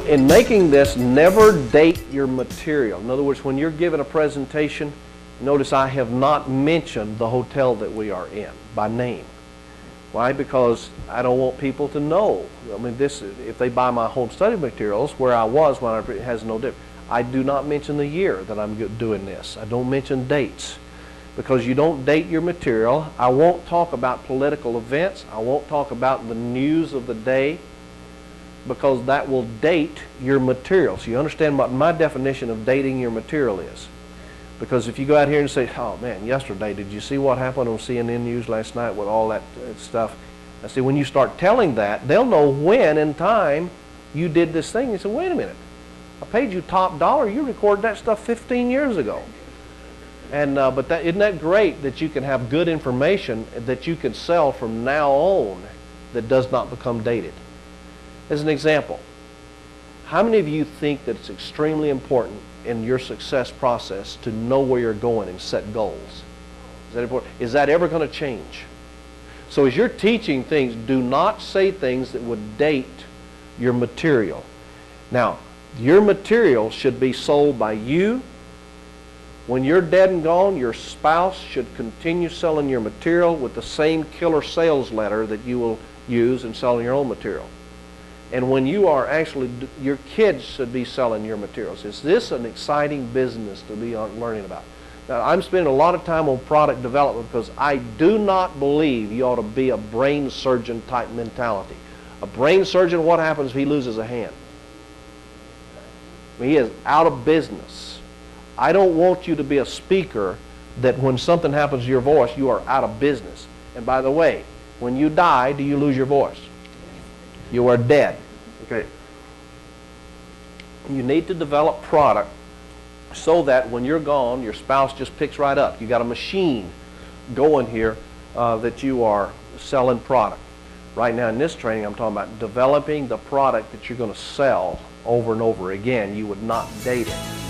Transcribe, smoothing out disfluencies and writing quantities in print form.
in making this, never date your material. In other words, when you're giving a presentation, notice I have not mentioned the hotel that we are in by name. Why? Because I don't want people to know. I mean, if they buy my home study materials, where I was when it has no difference. I do not mention the year that I'm doing this. I don't mention dates, because you don't date your material. I won't talk about political events. I won't talk about the news of the day, because that will date your material. So you understand what my definition of dating your material is. Because if you go out here and say, oh man, yesterday, did you see what happened on CNN News last night with all that stuff? I see, when you start telling that, they'll know when in time you did this thing. You say, wait a minute, I paid you top dollar. You recorded that stuff 15 years ago. And but isn't that great that you can have good information that you can sell from now on that does not become dated? As an example, how many of you think that it's extremely important in your success process to know where you're going and set goals? Is that important? Is that ever going to change? So as you're teaching things, do not say things that would date your material. Now, your material should be sold by you. When you're dead and gone, your spouse should continue selling your material with the same killer sales letter that you will use in selling your own material. And when you are actually, your kids should be selling your materials. Is this an exciting business to be learning about? Now, I'm spending a lot of time on product development because I do not believe you ought to be a brain surgeon type mentality. A brain surgeon, what happens if he loses a hand? I mean, he is out of business. I don't want you to be a speaker that when something happens to your voice, you are out of business. And by the way, when you die, do you lose your voice? You are dead. Okay. You need to develop product so that when you're gone, your spouse just picks right up. You got a machine going here that you are selling product. Right now in this training, I'm talking about developing the product that you're going to sell over and over again. You would not date it.